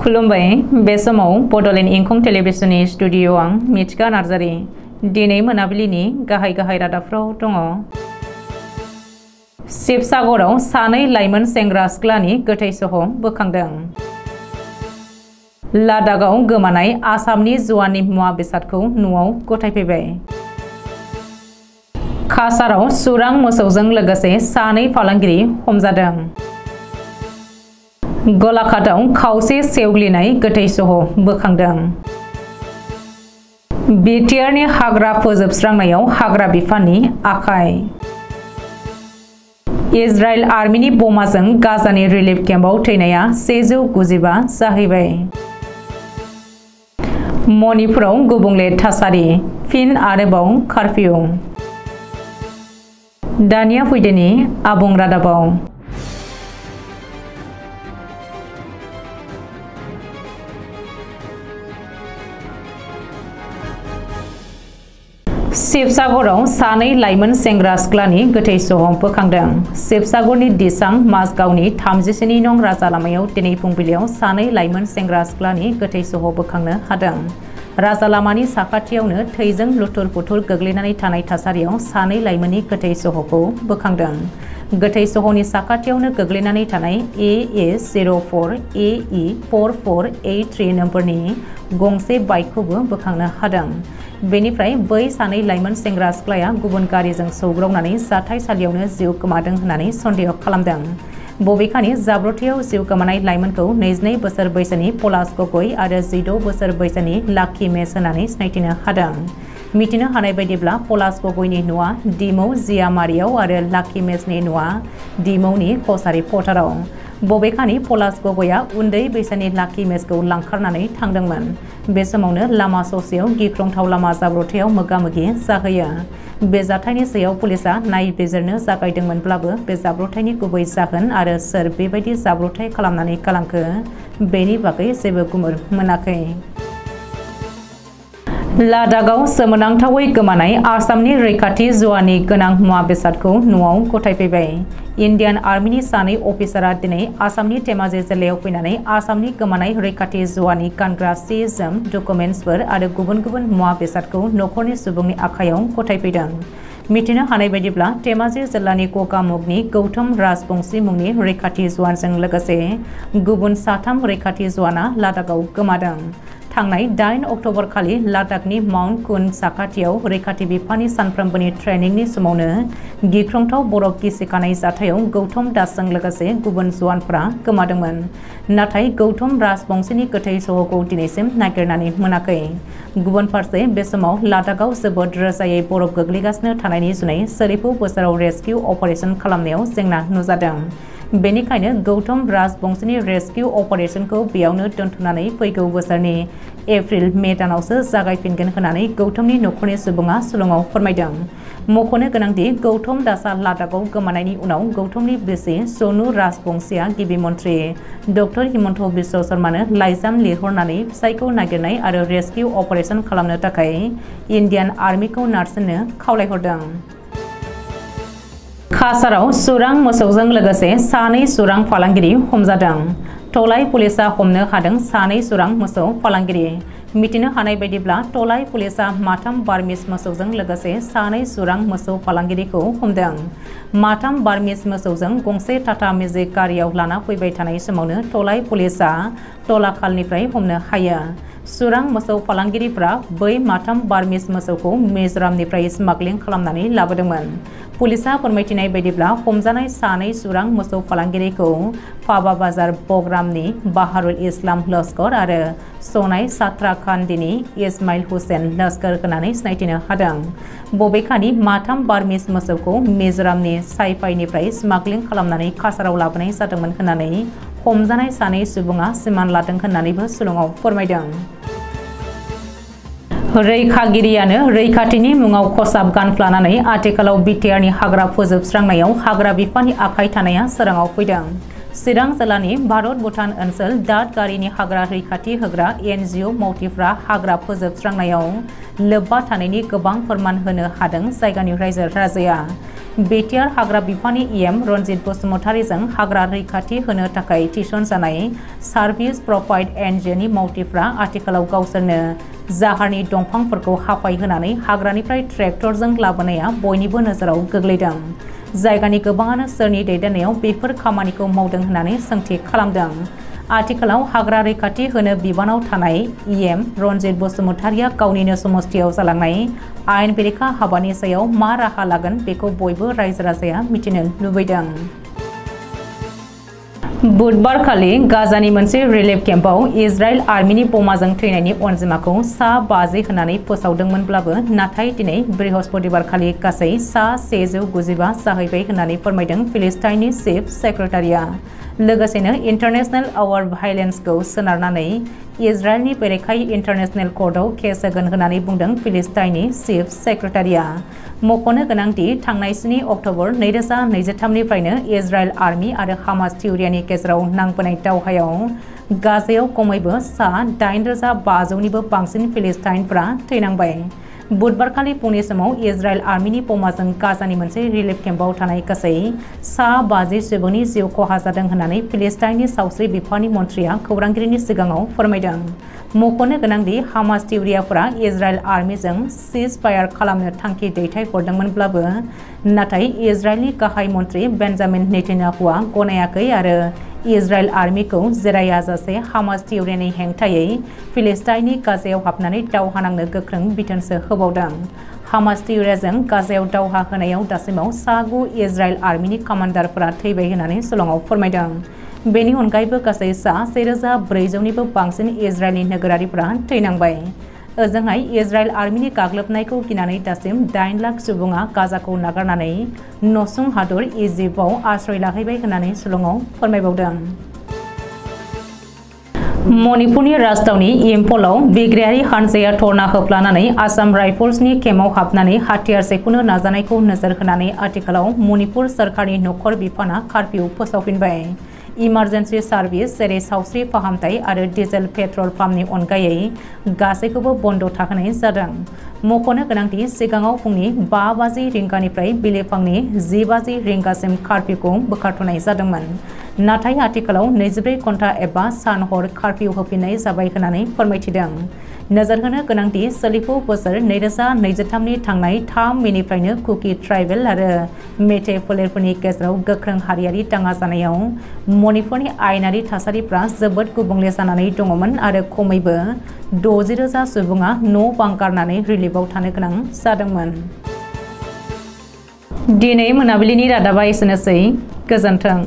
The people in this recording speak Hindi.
खुलुमबाय बे समाव बडोलेण्ड इंखं टेलिभिजननि स्टुडिअ आं मिथिका नार्जारी दिनै मोनाबिलिनि गाहाय रादाबफ्राव दङ। शिबसागराव सानै लाइमोन सेंग्रा सिख्लानि गोथै सह बोखांदों। लादाखआव गोमानाय आसामनि जुवानि मुवा बेसादखौ न'आव गथायफैबाय। काछाराव सुरां मोसौजों लोगोसे सानै फालांगिरि हमजादों। गलाघाटआव खावसे सेवग्लिनाय गोथै सह बोखांदों। बिटिआरनि हाग्रा फोजोबस्रांनायाव हाग्रा बिफाननि आखाय। इजराइल आर्मिनि बमाजों गाजानि रिलिफ केम्पआव थैनाया 195 जाहैबाय। मणिपुराव गुबुंले थासारि फिन आरोबाव कार्फिउ। दानिया फैदोनि आबुं रादाबाव। शिबसागराव सानै लाइमोन सेंग्रा सिख्लानि गोथै सह बोखांदों। शिबसागरनि दिसां माजगावनि 34 नं राजा लामायाव दिनै फुंबिलियाव सानै लाइमोन सेंग्रा सिख्लानि गोथै सह बोखांनो हादों। राजा लामानि साखाथियावनो थैजों लुथुर पुथुर गोग्लैनानै थानाय थासारियाव सानै लाइमोननि गोथै सहखौ बोखांदों। गोथै सहनि साखाथियावनो गोग्लैनानै थानाय AA04 AE 4483 नम्बरनि गंसे बाइकखौबो बोखांनो हादों। बेनिफ्राय बै सानै लाइमोन सेंग्रा सिख्लाया गुबुन गारिजों सौग्रावनानै जाथायसालियावनो जिउ गोमादों होननानै सन्देह खालामदों। बबेखानि जाब्रबथायाव जिउ गोमानाय लाइमोनखौ 22 बोसोर बैसोनि पलाश गगৈ आरो 16 बोसोर बैसोनि लाकी मेस होननानै सिनायथिनो हादों। मिथिनो हानाय बायदिब्ला पलाश गगैनि न'आ दिमौ जियामारियाव आरो लाकी मेसनि न'आ दिमौनि कसारी फोथाराव। बबेखानि पलाश गगैआ उन्दै बैसोनि लाकी मेसखौ लांखारनानै थांदोंमोन। बे समावनो लामा ससेयाव गिख्रंथाव लामा जाब्रबथायाव मोगा-मोगि जाहैयो। बे जाथायनि सायाव पुलिसआ नायबिजिरनो जागायदोंमोनब्लाबो बे जाब्रबथायनि गुबै जाहोन आरो सोर बेबायदि जाब्रबथाय खालामनानै गालांखो बेनि बागै जेबो गुमुर मोनाखै। लादाखआव सोमोनांथावै गोमानाय आसामनि रैखाथि जुवानि गोनां मुवा बेसादखौ न'आव गथायफैबाय। इन्डियान आर्मिनि सानै अफिसारा दिनै आसामनि धेमाजि जिल्लायाव फैनानै आसामनि गोमानाय रैखाथि जुवानि गानग्रा सि-जोम डकुमेन्टसफोर आरो गुबुन गुबुन मुवा बेसादखौ न'खरनि सुबुंनि आखायाव गथायफैदों। मिथिनो हानाय बायदिब्ला धेमाजि जिल्लानि गगामुगनि गौतम राजबंशी मुंनि रैखाथि जुवानजों लोगोसे गुबुन 3 रैखाथि जुवाना लादाखआव गोमादों। थांनाय 8 अक्ट'बर खालि लादाखनि माउन्ट कुन साखाथियाव रैखाथि बिफाननि सानफ्रोमबोनि ट्रेनिंनि समावनो गिख्रंथाव बरफ गिसिखानाय जाथायाव गौतम दासजों लोगोसे गुबुन जवानफोरा गोमादोंमोन। नाथाय गौतम राजबंशीनि गोथै सहखौ दिनैसिम नागिरनानै मोनाखै। गुबुन फारसे बे समाव लादाखआव जोबोद रोजायै बरफ गोग्लैगासिनो थानायनि जुनै सोलिफु बोसोराव रेस्किउ अपारेशन खालामनायाव जेंना नुजादों। बेनिखायनो गौतम राजबंशीनि रेस्किउ अपारेशनखौ बेयावनो दोनथ'नानै फैगौ बोसोरनि एप्रिल-मे दानावसो जागायफिनगोन होननानै गौतमनि न'खरनि सुबुङा सुलुङाव फोरमायदों। मख'नो गोनांदि गौतम दासआ लादाखआव गोमानायनि उनाव गौतमनि बिसि सनु राजबंशीआ गिबि मन्त्रि डक्टर हिमन्त बिश्व शर्मानो लाइजाम लिरहरनानै फिसायखौ नागिरनाय आरो रेस्किउ अपारेशन खालामनो थाखाय इन्डियान आर्मिखौ नारसिननो खावलायहरदों। काछाराव सुरां मोसौजों लोगोसे सानै सुरां फालांगिरि हमजादों। टलाइ पुलिसआ हमनो हादों सानै सुरां मोसौ फालांगिरि। मिथिनो हानाय बायदिब्ला टलाइ पुलिसआ 3 बार्मिस मोसौजों लोगोसे सानै सुरां मोसौ फालांगिरिखौ हमदों। 3 बार्मिस मोसौजों गंसे टाटा मेजिक गारियाव लाना फैबाय थानाय समावनो टलाइ पुलिसआ टलाखालनिफ्राय हमनो हायो। सुरां मोसौ फालांगिरिफ्रा बै 3 बार्मिस मोसौखौ मिज'रामनिफ्राय स्मागलिं खालामनानै लाबोदोंमोन। पुलिसआ फोरमायथिनाय बायदिब्ला हमजानाय सानै सुरां मोसौ फालांगिरिखौ फाबा बाजार बग्रामनि बाहारुल इस्लाम लस्कर आरो सनाय सात्राखान्दिनि इस्माइल हुसेन लस्कर होननानै सिनायथिनो हादों। बबेखानि 3 बार्मिस मोसौखौ मिज'रामनि साइफाइनिफ्राय स्मागलिं खालामनानै काछाराव लाबोनाय जादोंमोन होननानै हमजानाय सानै सुबुङा सिमान लादों होननानैबो सुलुङाव फोरमायदों। रैखागिरियानो रैखाथिनि मुङाव खसाब गानफ्लानानै आथिखालाव बिटिआरनि हाग्रा फोजोबस्रांनायाव हाग्रा बिफाननि आखाइ थानाया सोराङाव फैदों। चिरां जिल्लानि भारत-भुटान ओनसोल दादगारिनि हाग्रा रैखाथि होग्रा NGO मावथिफ्रा हाग्रा फोजोबस्रांनायाव लोब्बा थानायनि गोबां फोरमान होनो हादों जायगानि रायजो राजाया। बेटियार हाग्रा बिफाननि EM रनजित बसुमतारीजों हाग्रा रैखाथि होनो थाखाय थिसनजानाय सार्भिस प्रोवाइड एनजिअनि मावथिफ्रा आथिखालाव गावसोरनो जाहारनि दंफांफोरखौ हाफायहोनानै हाग्रानिफ्राय ट्रेक्टरजों लाबोनाया बयनिबो नोजोराव गोग्लैदों। जायगानि गोबाङानो सोरनि दैदेननायाव बेफोर खामानिखौ मावदों होननानै सोंथि खालामदों। आथिखालाव हाग्रा रैखाथि होनो बिबानाव थानाय EM रनजित बसुमतारीया गावनिनो समस्थियाव जालांनाय आयेन बेरेखा हाबानि सायाव मा राहा लागोन बेखौ बयबो रायजो राजाया मिथिनो लुबैदों। बुधबारखालि गाजानि मोनसे रिलिफ केम्पआव इजराइल आर्मिनि बमाजों थैनायनि अनजिमाखौ 50 होननानै फोसावदोंमोनब्लाबो नाथाय दिनै बृहस्पतिबारखालि गासै 195 जाहैबाय होननानै फोरमायदों फिलिस्टाइननि चीफ सेक्रेटारिया। लोगोसेनो इन्टारनेशनेल आवार भाइलेन्सखौ सोनारनानै इजराइलनि बेरेखायै इन्टारनेशनेल कर्टआव केस होगोन होननानै बुंदों फिलिस्टाइननि चीफ सेक्रेटारिया। मख'नो गोनांदि थांनाय 7 अक्ट'बर 2023 निफ्रायनो इजराइल आर्मि आरो हामास थिउरियानि गेजेराव नांबोनाय दावहायाव गाजायाव खमैबो 8,500निबो बांसिन फिलिस्टाइनफोरा थैनांबाय। बुधबारखालि फुंनि समाव इजराइल आर्मिनि बमाजों गाजानि मोनसे रिलिफ केम्पआव थानाय गासै 50 सुबुंनि जिउ खहा जादों होननानै फिलिस्टाइननि सावस्रि बिफाननि मन्थ्रिया खौरांगिरिनि सिगाङाव फोरमायदों। मख'नो गोनांदि हामास थिउरियाफोरा इजराइल आर्मिजों सिज फायार खालामनो थांखि दैथायहरदोंमोनब्लाबो नाथाय इजराइलनि गाहाय मन्थ्रि बेन्जामिन नेतान्याहुआ गनायाखै आरो इजराइल आर्मिखौ जिरायाजासे हामास थिउरियानि हेंथायै फिलिस्टाइननि गाजायाव हाबनानै दावहा नांनो गोख्रों बिथोनसो होबावदों। हामास थिउरियाजों गाजायाव दावहा होनायाव दासिमाव 9 इजराइल आर्मिनि कामान्डारफोरा थैबाय होननानै शिलंआव फोरमायदों। बेनि अनगायैबो गासै 1400निबो बांसिन इजराइलनि नोगोरारिफोरा थैनांबाय। ओजोंहाय इजराइल आर्मिनि गाग्लोबनायखौ गिनानै दासिम 8 लाख सुबुङा गाजाखौ नागारनानै नसुं हादर इजिप्टआव आश्रय लाहैबाय होननानै शिलंआव फोरमायबावदों। मणिपुरनि राजधानी इम्फलाव बिग्रायारि हानजाया धरना होफ्लानानै आसाम राइफल्सनि केम्पआव हाबनानै हाथियार सेख'नो नाजानायखौ नोजोर होनानै आथिखालाव मणिपुर सोरखारनि नखर बिफाना कार्फिउ फोसावफिनबाय। इमारजेन्सि सार्भिस जेरै सावस्रि फाहामथाय आरो डिजेल पेट्रल पाम्पनि अनगायै गासैखौबो बन्द थाहोनाय जादों। मख'नो गोनांदि सिगाङाव फुंनि 5 रिंगानिफ्राय बिलिफांनि 10 रिंगासिम कार्फिउखौ बोखारथ'नाय जादोंमोन। नाथाय आथिखालाव 24 घन्टा एबा सान-हर कार्फिउ होफिननाय जाबाय होननानै फोरमायथिदों। नोजोर होनो गोनांदि सोलिफु बोसोर 2023नि थांनाय 3 मेनिफ्रायनो कुकी ट्राइबेल आरो मेथे फोलेरफोरनि गेजेराव गोख्रों हारियारि दाङा जानायाव मणिपुरनि आयेनारि थासारिफ्रा जोबोद गुबुंले जानानै दङमोन आरो खमैबो 60,000 सुबुङा न'-बां गारनानै रिलिफआव थानो गोनां जादोंमोन। दिनै मोनाबिलिनि रादाबा एसेनोसै। गोजोन्थों।